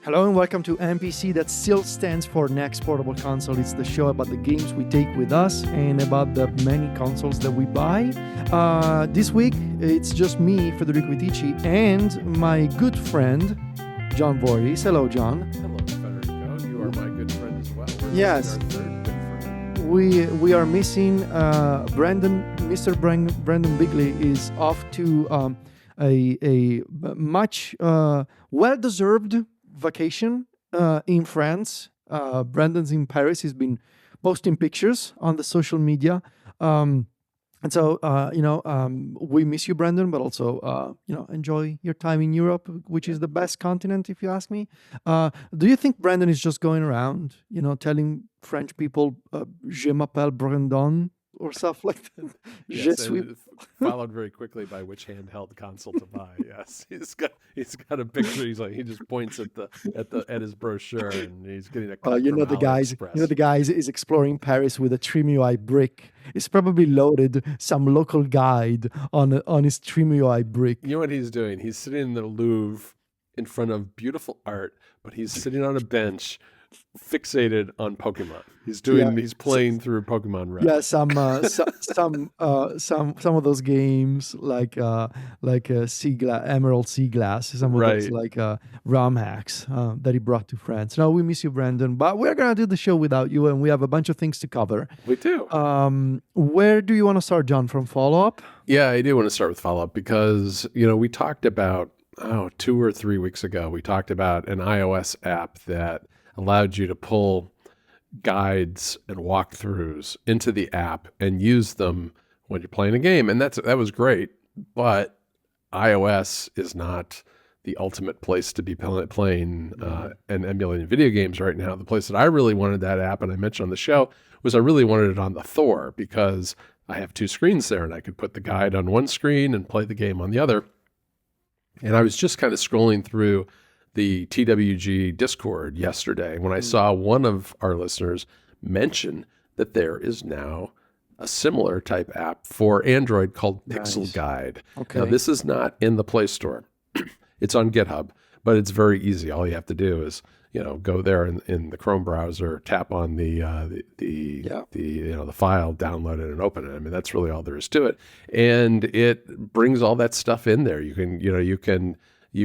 Hello and welcome to NPC, that still stands for Next Portable Console. It's the show about the games we take with us and about the many consoles that we buy. This week, it's just me, Federico and my good friend, John Voorhees. Hello, John. Hello, Federico. You are my good friend as well. Yes. Our third good friend. We are missing Brendon. Mr. Brendon Bigley is off to a much well-deserved vacation in France. Brendon's in Paris. He's been posting pictures on the social media. And so, we miss you, Brendon, but also, enjoy your time in Europe, which is the best continent, if you ask me. Do you think Brendon is just going around, telling French people, je m'appelle Brendon, or stuff like that? Yes, followed very quickly by which handheld console to buy. Yes, he's got a picture. He just points at his brochure, and he's getting a cut from AliExpress. The guys is exploring Paris with a TrimUI Brick. It's probably loaded some local guide on his TrimUI Brick. You know what he's doing? He's sitting in the Louvre in front of beautiful art, but he's sitting on a bench, fixated on Pokemon. He's playing through Pokemon Red. Yeah, some of those games like Emerald Sea Glass, some of those like ROM hacks that he brought to France. No, we miss you, Brendon, but we're gonna do the show without you, and we have a bunch of things to cover. We do. Where do you want to start, John? From follow-up? Yeah, I do want to start with follow-up because we talked about 2 or 3 weeks ago. We talked about an iOS app that allowed you to pull guides and walkthroughs into the app and use them when you're playing a game. And that was great, but iOS is not the ultimate place to be playing and emulating video games right now. The place that I really wanted that app, and I mentioned on the show, was I really wanted it on the Thor because I have 2 screens there and I could put the guide on one screen and play the game on the other. And I was just kind of scrolling through the TWG Discord yesterday when I saw one of our listeners mention that there is now a similar type app for Android called Pixel Guide. Okay. Now, this is not in the Play Store. It's on GitHub, but it's very easy. All you have to do is, go there in the Chrome browser, tap on the file, download it, and open it. I mean, that's really all there is to it, and it brings all that stuff in there. You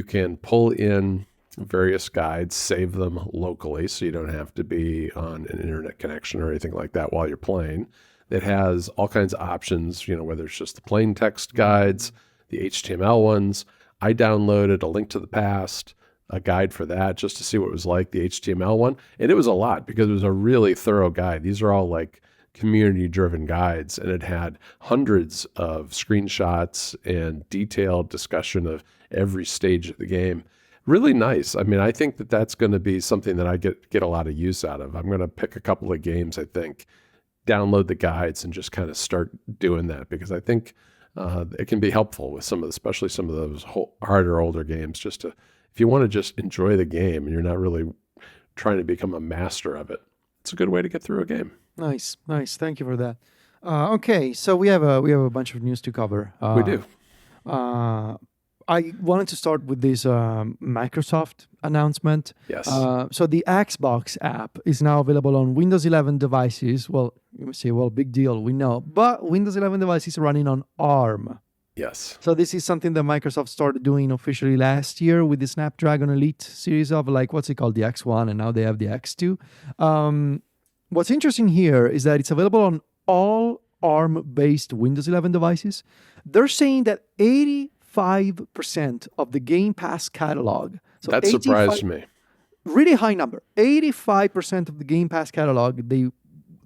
can pull in various guides, save them locally so you don't have to be on an internet connection or anything like that while you're playing. It has all kinds of options, whether it's just the plain text guides, the HTML ones. I downloaded A Link to the Past, a guide for that, just to see what it was like, the HTML one. And it was a lot because it was a really thorough guide. These are all like community-driven guides, and it had hundreds of screenshots and detailed discussion of every stage of the game. Really nice. I mean, I think that that's going to be something that I get a lot of use out of. I'm going to pick a couple of games, I think, download the guides and just kind of start doing that because I think it can be helpful with especially some of those harder, older games. Just if you want to just enjoy the game and you're not really trying to become a master of it, it's a good way to get through a game. Nice. Thank you for that. Okay, so we have a bunch of news to cover. We do. I wanted to start with this Microsoft announcement. Yes. So the Xbox app is now available on Windows 11 devices. Well, you say, big deal, we know. But Windows 11 devices running on ARM. Yes. So this is something that Microsoft started doing officially last year with the Snapdragon Elite series of the X1, and now they have the X2. What's interesting here is that it's available on all ARM-based Windows 11 devices. They're saying that 85% of the Game Pass catalog. So that surprised me. Really high number. 85% of the Game Pass catalog,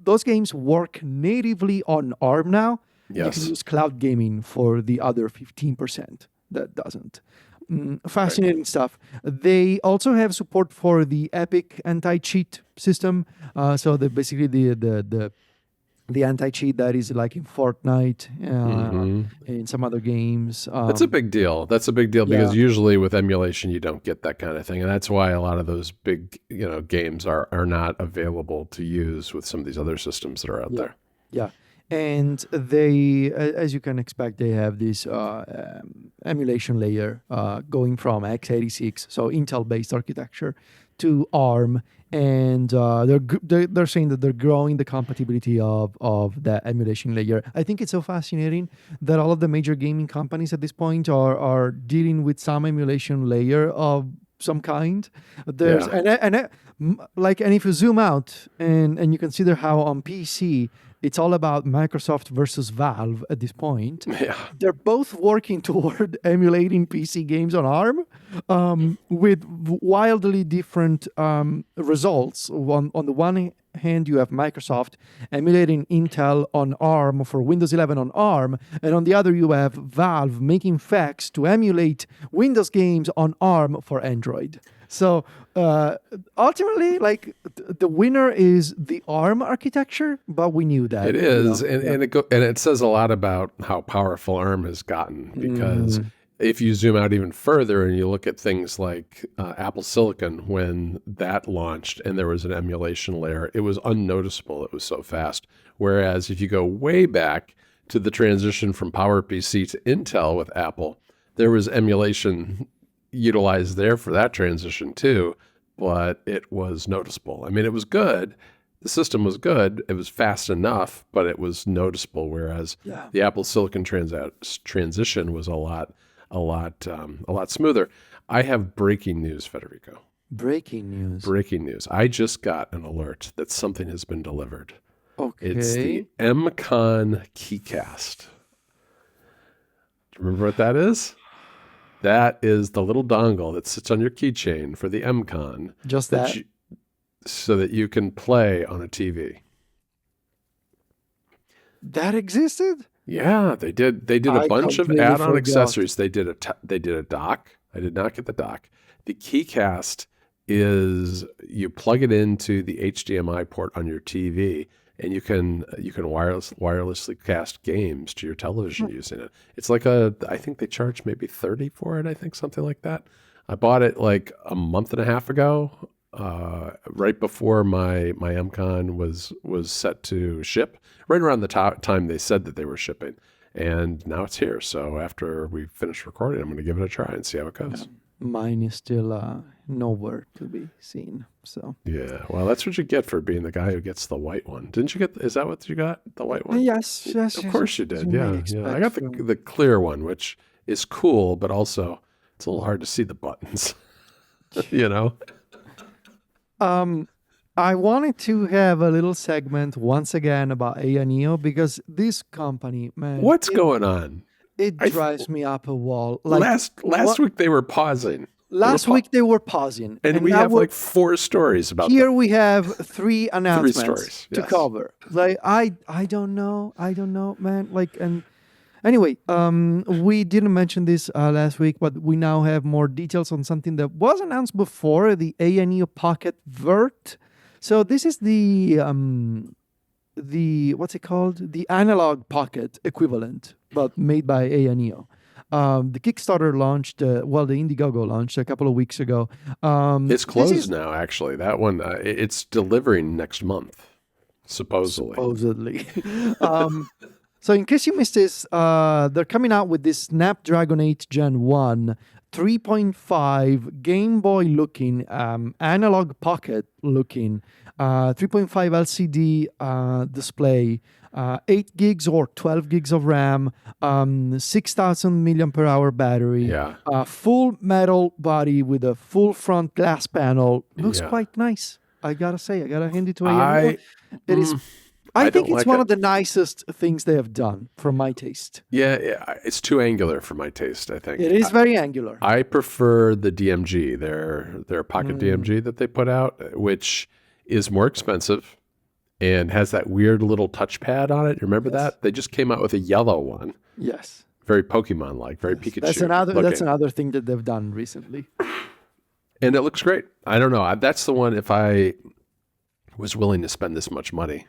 those games work natively on ARM now. Yes. You can use cloud gaming for the other 15% that doesn't. Fascinating stuff. They also have support for the Epic anti-cheat system. So basically the anti-cheat that is like in Fortnite and some other games. That's a big deal. Because usually with emulation, you don't get that kind of thing. And that's why a lot of those big games are not available to use with some of these other systems that are out there. Yeah. And they, as you can expect, they have this emulation layer going from x86, so Intel-based architecture, to ARM, and they're saying that they're growing the compatibility of that emulation layer. I think it's so fascinating that all of the major gaming companies at this point are dealing with some emulation layer of some kind. There's Yeah. and if you zoom out and you consider how on PC it's all about Microsoft versus Valve at this point. Yeah. They're both working toward emulating PC games on ARM with wildly different results. On the one hand, you have Microsoft emulating Intel on ARM for Windows 11 on ARM, and on the other, you have Valve making FAQs to emulate Windows games on ARM for Android. So ultimately, like the winner is the ARM architecture, but we knew that. It is, and it says a lot about how powerful ARM has gotten, because if you zoom out even further and you look at things like Apple Silicon, when that launched and there was an emulation layer, it was unnoticeable. It was so fast. Whereas if you go way back to the transition from PowerPC to Intel with Apple, there was emulation utilized there for that transition too, but it was noticeable. I mean, it was good. The system was good. It was fast enough, but it was noticeable. Whereas the Apple Silicon transition was a lot smoother. I have breaking news, Federico. Breaking news. Breaking news. I just got an alert that something has been delivered. Okay. It's the MCON keycast. Do you remember what that is? That is the little dongle that sits on your keychain for the MCON. Just that? So that you can play on a TV. That existed? Yeah, they did. They did a bunch of add-on forgot. accessories. They did a dock. I did not get the dock. The keycast is you plug it into the HDMI port on your TV, and you can wirelessly cast games to your television using it. It's like I think they charge maybe $30 for it. I think something like that. I bought it like a month and a half ago, right before my MCON was set to ship. Right around the time they said that they were shipping, and now it's here. So after we finish recording, I'm going to give it a try and see how it goes. Mine is still nowhere to be seen. So yeah, well, that's what you get for being the guy who gets the white one. Didn't you get? Is that what you got? The white one? Yes. Of course you did. Yeah. I got the clear one, which is cool, but also it's a little hard to see the buttons. You know. I wanted to have a little segment once again about AYANEO because this company, man, what's going on? It drives me up a wall. Like last week they were pausing. Last week they were pausing, and we have like 4 stories about here. Them. We have 3 announcements 3 stories, to cover. Like I don't know, man. Like and anyway, we didn't mention this last week, but we now have more details on something that was announced before, the AYANEO Pocket Vert. So this is the what's it called? The analog pocket equivalent, but made by AYANEO. The Kickstarter launched, the Indiegogo launched a couple of weeks ago. It's closed now, actually. That one, it's delivering next month, supposedly. So in case you missed this, they're coming out with this Snapdragon 8 Gen 1 3.5 Game Boy looking, analog pocket looking, 3.5 LCD display, 8 gigs or 12 gigs of RAM, 6,000 milliampere-hour battery, full metal body with a full front glass panel. Looks quite nice. I gotta say, I gotta hand it to AYANEO. It is. I think it's one of the nicest things they have done for my taste. Yeah, it's too angular for my taste, I think. It is very angular. I prefer the DMG, their Pocket DMG that they put out, which is more expensive and has that weird little touchpad on it. You remember that? They just came out with a yellow one. Yes. Very Pokemon-like, very Pikachu. That's another thing that they've done recently. And it looks great. I don't know. That's the one, if I was willing to spend this much money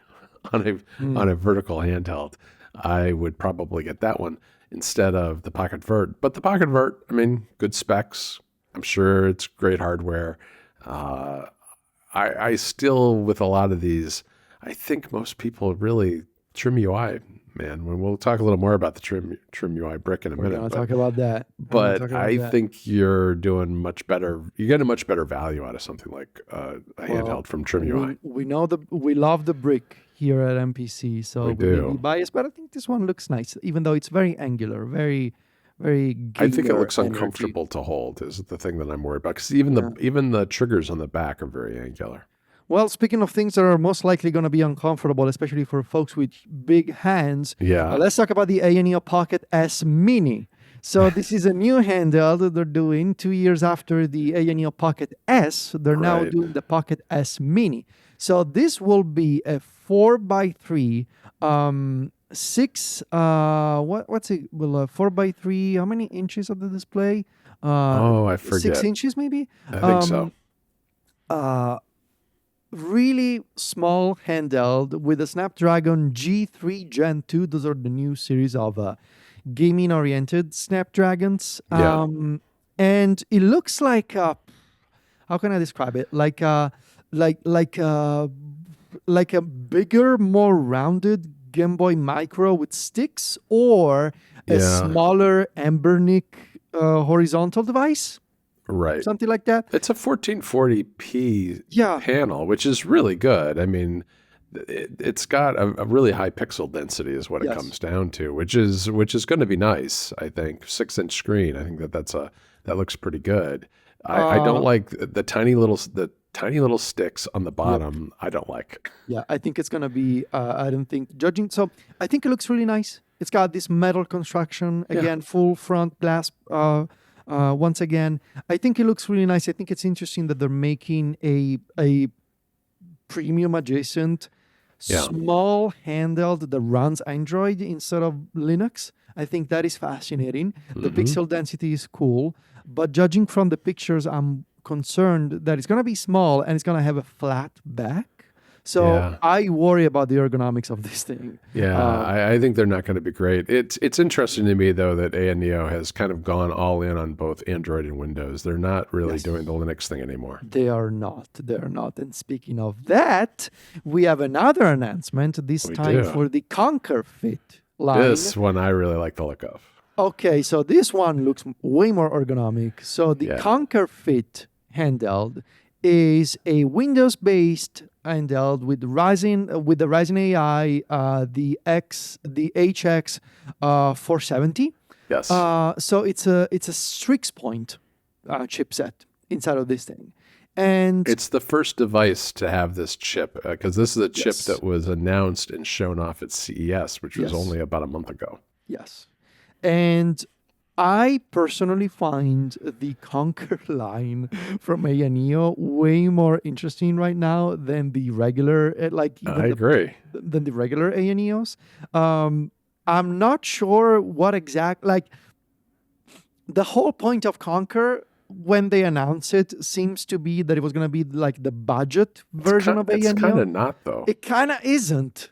on a vertical handheld, I would probably get that one instead of the Pocket Vert. But the Pocket Vert, I mean, good specs. I'm sure it's great hardware. I still, with a lot of these, I think most people really TrimUI, man. We'll talk a little more about the TrimUI Brick in a We're minute. gonna But talk about that. but I think you're doing much better. You get a much better value out of something like a handheld from TrimUI. We know we love the brick here at MPC, so We we may be do. biased, but I think this one looks nice, even though it's very angular, very I think it gamer looks energy. uncomfortable to hold. Is the thing that I'm worried about, because even the triggers on the back are very angular. Well, speaking of things that are most likely going to be uncomfortable, especially for folks with big hands, Yeah. let's talk about the AYANEO Pocket S Mini. So this is a new handheld that they're doing 2 years after the AYANEO Pocket S. They're now Right. doing the Pocket S Mini. So this will be a 4x3, six. What's it? Well, 4x3. How many inches of the display? I forget. 6 inches maybe. I think so. Really small handheld with a Snapdragon G3 Gen 2. Those are the new series of gaming-oriented Snapdragons. Yeah. And it looks like how can I describe it? Like a bigger, more rounded Game Boy Micro with sticks, or a Yeah. smaller Embernic horizontal device, Right. something like that. It's a 1440p Yeah. panel, which is really good. I mean, it's got a really high pixel density is what it Yes. comes down to, which is going to be nice. I think 6-inch screen. I think that looks pretty good. I don't like the tiny little sticks on the bottom. I don't like. Yeah, I think it's gonna be. I don't think judging. So I think it looks really nice. It's got this metal construction again, full front glass. Once again, I think it looks really nice. I think it's interesting that they're making a premium adjacent small handheld that runs Android instead of Linux. I think that is fascinating. The pixel density is cool, but judging from the pictures, I'm concerned that it's going to be small and it's going to have a flat back. So I worry about the ergonomics of this thing. Yeah, I think they're not going to be great. It's interesting to me, though, that AYANEO has kind of gone all in on both Android and Windows. They're not really doing the Linux thing anymore. They are not. They're not. And speaking of that, we have another announcement, this time for the Conquer Fit line. This one I really like the look of. Okay, so this one looks way more ergonomic. So the Conquer Fit handheld is a Windows-based handheld with the Ryzen AI, the HX 470. Yes. So it's a Strix Point chipset inside of this thing, and it's the first device to have this chip, because this is a chip that was announced and shown off at CES, which was only about a month ago. Yes, and I personally find the Conquer line from AYANEO way more interesting right now than the regular, I agree. Than the regular AYANEOs. I'm not sure what the whole point of Conquer when they announced it seems to be that it was going to be like the budget version of AYANEO. It's kind of not, though. It kind of isn't.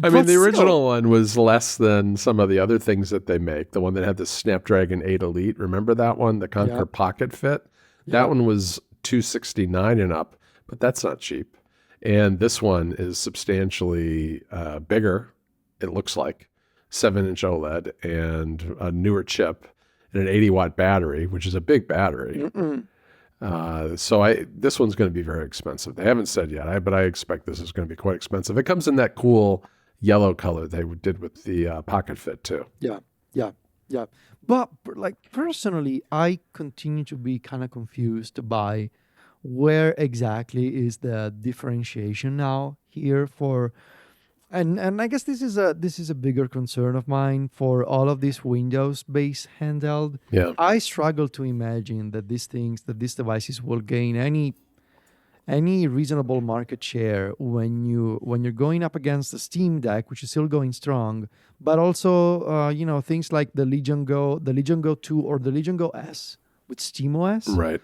I mean, the original one was less than some of the other things that they make. The one that had the Snapdragon 8 Elite. Remember that one? The Conquer Pocket Fit? That one was $269 and up, but that's not cheap. And this one is substantially bigger, it looks like. 7-inch OLED and a newer chip and an 80-watt battery, which is a big battery. So this one's going to be very expensive. They haven't said yet, but I expect this is going to be quite expensive. It comes in that cool yellow color they did with the Pocket Fit too. Yeah. But like personally, I continue to be kind of confused by where exactly is the differentiation now here for, and I guess this is a bigger concern of mine for all of these Windows-based handheld. Yeah, I struggle to imagine that these devices will gain any reasonable market share when you're going up against the Steam Deck, which is still going strong, but also things like the Legion Go 2 or the Legion Go S with SteamOS. right.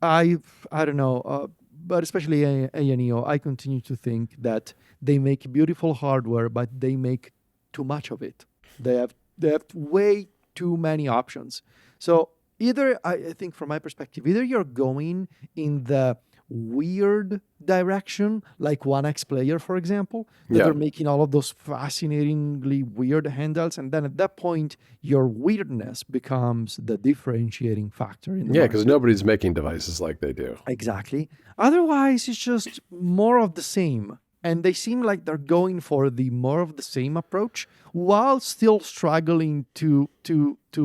I don't know, but especially AYANEO, I continue to think that they make beautiful hardware, but they make too much of it. They have way too many options. So either I think from my perspective, either you're going in the weird direction, like One X Player, for example, that are making all of those fascinatingly weird handhelds. And then at that point, your weirdness becomes the differentiating factor in the Yeah, market. because nobody's making devices like they do. Exactly. Otherwise, it's just more of the same. And they seem like they're going for the more of the same approach while still struggling to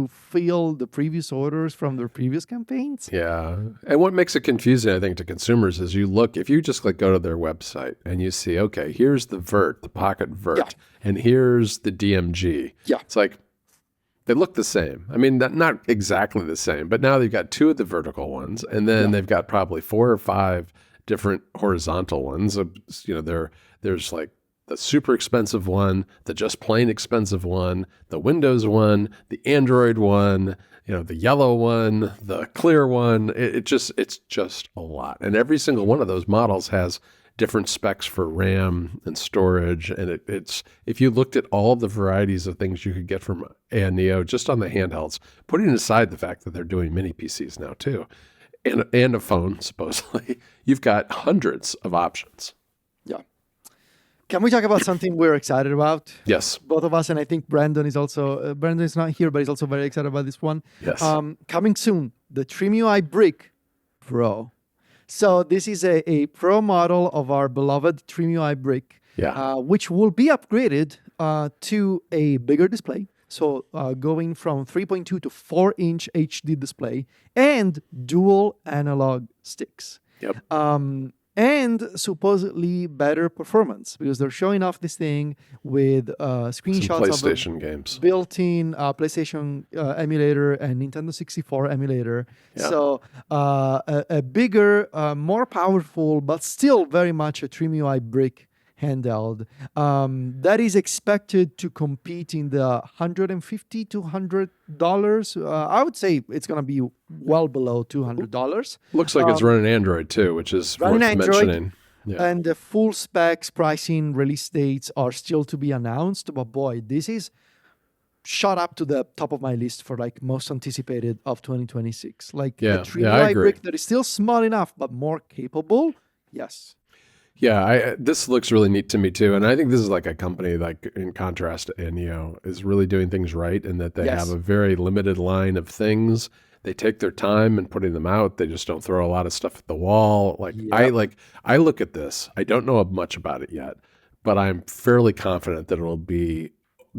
fill the previous orders from their previous campaigns. Yeah. And what makes it confusing, I think, to consumers is if you just go to their website and you see, okay, here's the Vert, the Pocket Vert, and here's the DMG. Yeah. It's like, they look the same. I mean, not exactly the same, but now they've got 2 of the vertical ones, and then they've got probably 4 or 5 different horizontal ones. There's like the super expensive one, the just plain expensive one, the Windows one, the Android one, the yellow one, the clear one. It's just a lot. And every single one of those models has different specs for RAM and storage. And it's if you looked at all the varieties of things you could get from AYANEO just on the handhelds, putting aside the fact that they're doing mini PCs now too, and a phone, supposedly, you've got hundreds of options. Yeah. Can we talk about something we're excited about? Yes. Both of us, and I think Brendon is also, Brendon is not here, but he's also very excited about this one. Yes. Coming soon, the TrimUI Brick Pro. So this is a pro model of our beloved TrimUI Brick, which will be upgraded to a bigger display. So going from 3.2 to 4-inch HD display and dual analog sticks. Yep. And supposedly better performance because they're showing off this thing with screenshots Some PlayStation of games, built-in PlayStation emulator and Nintendo 64 emulator. Yeah. So a bigger, more powerful, but still very much a TrimUI Brick handheld that is expected to compete in the $150 to $200. I would say it's going to be well below $200. Looks like it's running Android too, which is worth mentioning. Yeah. And the full specs, pricing, release dates are still to be announced. But boy, this is shot up to the top of my list for like most anticipated of 2026. Like a TrimUI Brick that is still small enough but more capable. Yes. Yeah, this looks really neat to me too, and I think this is like a company, like in contrast to AYANEO, is really doing things right, in that they have a very limited line of things. They take their time in putting them out. They just don't throw a lot of stuff at the wall. I look at this. I don't know much about it yet, but I'm fairly confident that it'll be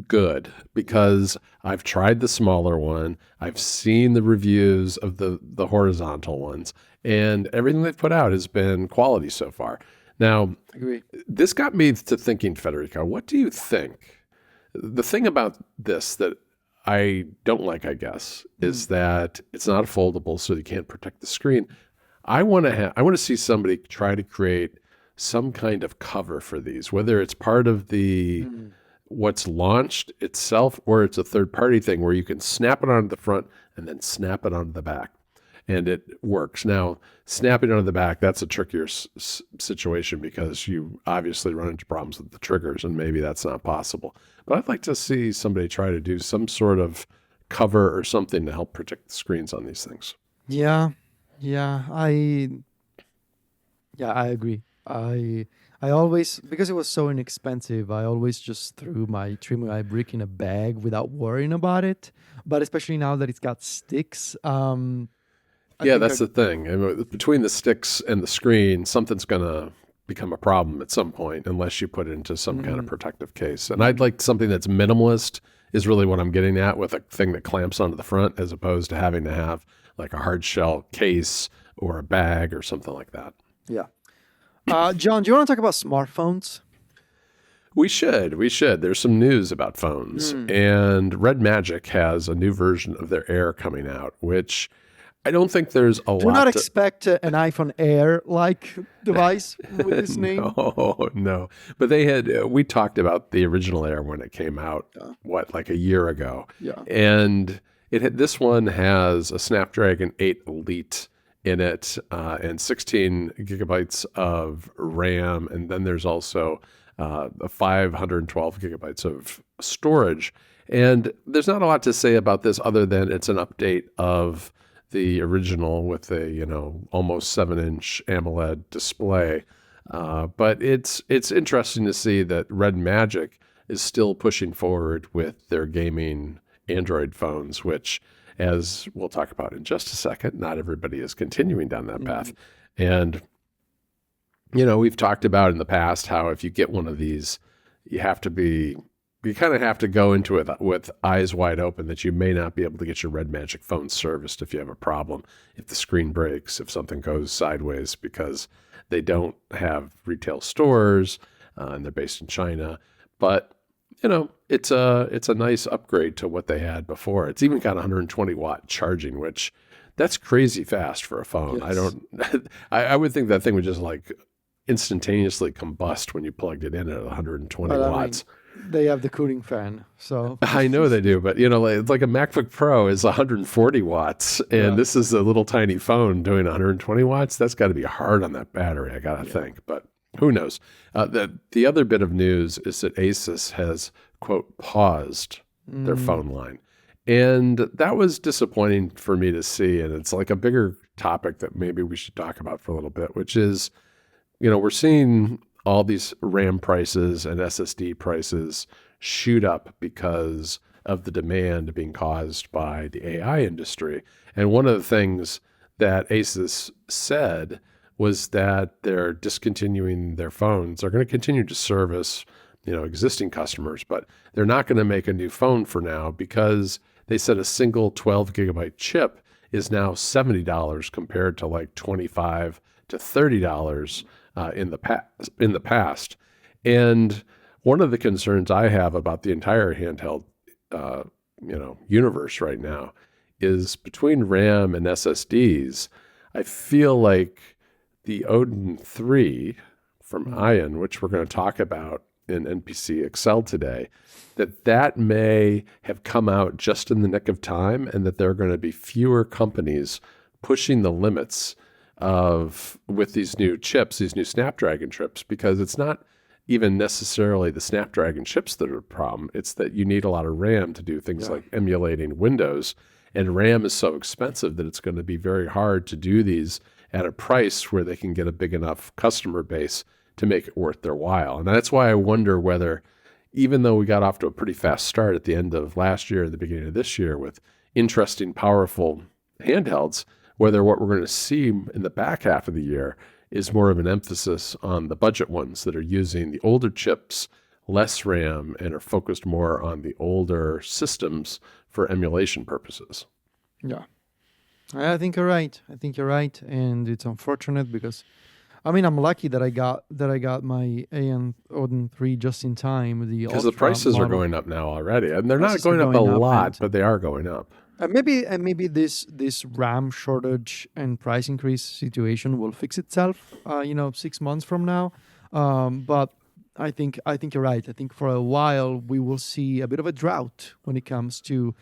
good because I've tried the smaller one. I've seen the reviews of the horizontal ones, and everything they've put out has been quality so far. Now, this got me to thinking, Federico, what do you think? The thing about this that I don't like, I guess, is that it's not foldable, so you can't protect the screen. I want to see somebody try to create some kind of cover for these, whether it's part of the what's launched itself or it's a third-party thing where you can snap it onto the front and then snap it onto the back. And it works. Now, snapping onto the back, that's a trickier situation because you obviously run into problems with the triggers, and maybe that's not possible. But I'd like to see somebody try to do some sort of cover or something to help protect the screens on these things. Yeah, I agree. I always, because it was so inexpensive, I always just threw my TrimUI Brick in a bag without worrying about it. But especially now that it's got sticks, that's the thing. Between the sticks and the screen, something's going to become a problem at some point unless you put it into some kind of protective case. And I'd like something that's minimalist is really what I'm getting at, with a thing that clamps onto the front as opposed to having to have like a hard shell case or a bag or something like that. Yeah. John, do you want to talk about smartphones? We should. There's some news about phones. And Red Magic has a new version of their Air coming out, which I don't think there's a lot. Do not expect an iPhone Air-like device with this name. No. But we talked about the original Air when it came out, like a year ago. Yeah. And this one has a Snapdragon 8 Elite in it and 16 gigabytes of RAM. And then there's also 512 gigabytes of storage. And there's not a lot to say about this other than it's an update of the original with a, almost 7-inch AMOLED display. But it's interesting to see that Red Magic is still pushing forward with their gaming Android phones, which, as we'll talk about in just a second, not everybody is continuing down that path. And, we've talked about in the past how if you get one of these, you kind of have to go into it with eyes wide open that you may not be able to get your Red Magic phone serviced if you have a problem, if the screen breaks, if something goes sideways, because they don't have retail stores and they're based in China. But it's a nice upgrade to what they had before. It's even got 120 watt charging, which that's crazy fast for a phone. Yes. I would think that thing would just like instantaneously combust when you plugged it in at 120 watts. They have the cooling fan, so I know they do, but like a MacBook Pro is 140 watts, and this is a little tiny phone doing 120 watts. That's got to be hard on that battery, I gotta think. But who knows? The other bit of news is that Asus has, quote, paused their phone line, and that was disappointing for me to see. And it's like a bigger topic that maybe we should talk about for a little bit, which is, we're seeing all these RAM prices and SSD prices shoot up because of the demand being caused by the AI industry. And one of the things that Asus said was that they're discontinuing their phones. They're going to continue to service, existing customers, but they're not going to make a new phone for now because they said a single 12 gigabyte chip is now $70 compared to like $25 to $30 in the past. And one of the concerns I have about the entire handheld, universe right now is between RAM and SSDs. I feel like the Odin 3 from AYANEO, which we're going to talk about in NPC XL today, that may have come out just in the nick of time, and that there are going to be fewer companies pushing the limits with these new chips, these new Snapdragon chips, because it's not even necessarily the Snapdragon chips that are the problem. It's that you need a lot of RAM to do things like emulating Windows, and RAM is so expensive that it's going to be very hard to do these at a price where they can get a big enough customer base to make it worth their while. And that's why I wonder whether, even though we got off to a pretty fast start at the end of last year, at the beginning of this year with interesting, powerful handhelds, whether what we're going to see in the back half of the year is more of an emphasis on the budget ones that are using the older chips, less RAM, and are focused more on the older systems for emulation purposes. Yeah, I think you're right. And it's unfortunate because, I'm lucky that I got my AYANEO Odin 3 just in time. Because the prices are going up now already, and they're not going up a lot, but they are going up. Maybe this RAM shortage and price increase situation will fix itself, 6 months from now. But I think you're right. I think for a while we will see a bit of a drought when it comes to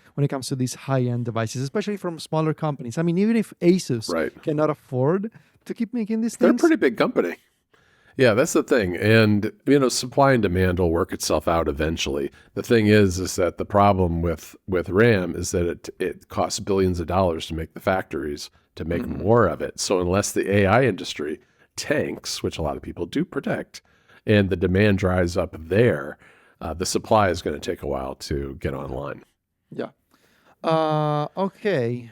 these high-end devices, especially from smaller companies. Even if Asus cannot afford to keep making these things, they're a pretty big company. Yeah, that's the thing. And, supply and demand will work itself out eventually. The thing is that the problem with RAM is that it costs billions of dollars to make the factories to make more of it. So unless the AI industry tanks, which a lot of people do predict, and the demand dries up there, the supply is going to take a while to get online. Yeah. Okay.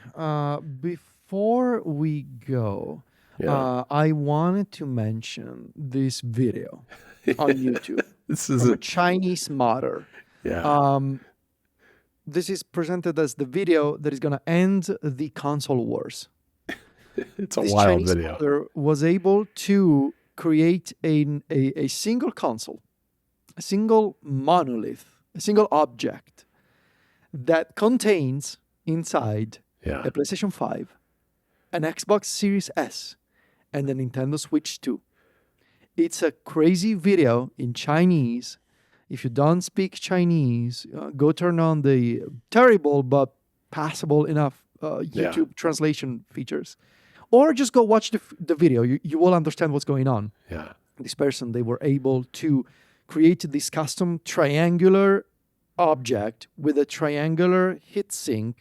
Before we go, I wanted to mention this video on YouTube. This is a Chinese modder. Yeah. This is presented as the video that is going to end the console wars. It's a wild Chinese video. Modder was able to create a single console, a single monolith, a single object that contains inside a PlayStation 5, an Xbox Series S, and a Nintendo Switch 2. It's a crazy video in Chinese. If you don't speak Chinese, go turn on the terrible but passable enough YouTube translation features. Or just go watch the video. You will understand what's going on. Yeah. This person, they were able to create this custom triangular object with a triangular heatsink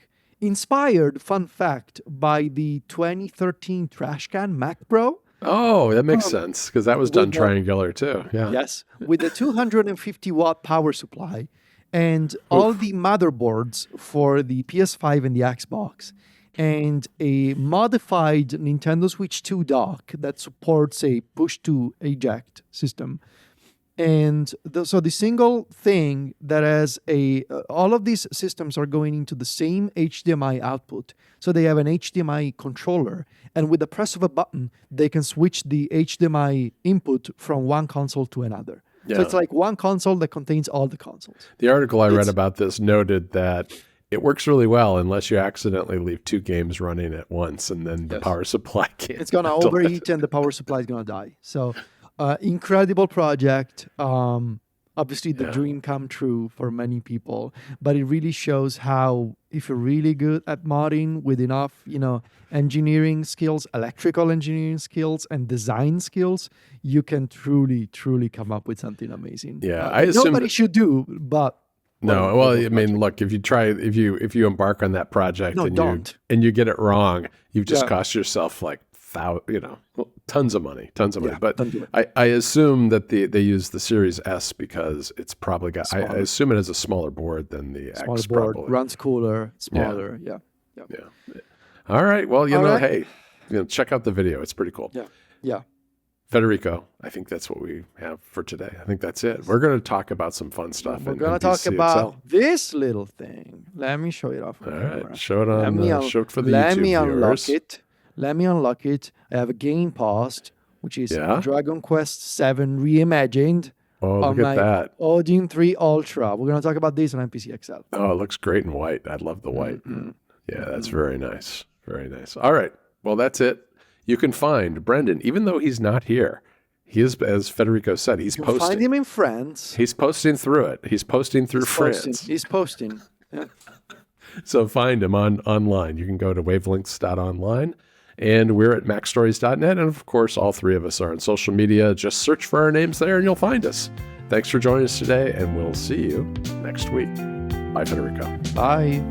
inspired, fun fact, by the 2013 trash can Mac Pro. Oh, that makes sense because that was done with the- triangular too. Yeah. Yes, with a 250 watt power supply and all the motherboards for the PS5 and the Xbox, and a modified Nintendo Switch 2 dock that supports a push to eject system. And so the single thing that has all of these systems are going into the same HDMI output. So they have an HDMI controller, and with the press of a button, they can switch the HDMI input from one console to another. Yeah. So it's like one console that contains all the consoles. The article I read about this noted that it works really well unless you accidentally leave 2 games running at once, and then the power supply can't. It's going to handle it. overheat and the power supply is going to die. So incredible project. Obviously, the dream come true for many people, but it really shows how if you're really good at modding with enough, engineering skills, electrical engineering skills, and design skills, you can truly, truly come up with something amazing. Yeah, I assume nobody should do, but no. Well, I mean, look, if you embark on that project and you get it wrong, you've just cost yourself like tons of money. Yeah, but don't do I assume that they use the Series S because it's probably got. I assume it has a smaller board than the smaller X. board, Probably runs cooler, smaller. Yeah. All right. Well, hey, check out the video. It's pretty cool. Yeah. Federico, I think that's what we have for today. I think that's it. We're going to talk about some fun stuff. We're going to talk about this little thing. Let me show it off. All right. Show it on. Show it for the YouTube viewers. Let me unlock it. I have a game paused, which is Dragon Quest VII Reimagined. Oh, look at that. Odin 3 Ultra. We're going to talk about this on NPC XL. Oh, it looks great in white. I love the white. Yeah, that's very nice. Very nice. All right. Well, that's it. You can find Brendon, even though he's not here. He is, as Federico said, he's posting. Find him in France. He's posting through it. He's posting through France. He's posting. Yeah. So find him online. You can go to wavelengths.online. And we're at macstories.net. And of course, all 3 of us are on social media. Just search for our names there and you'll find us. Thanks for joining us today, and we'll see you next week. Bye, Federico. Bye.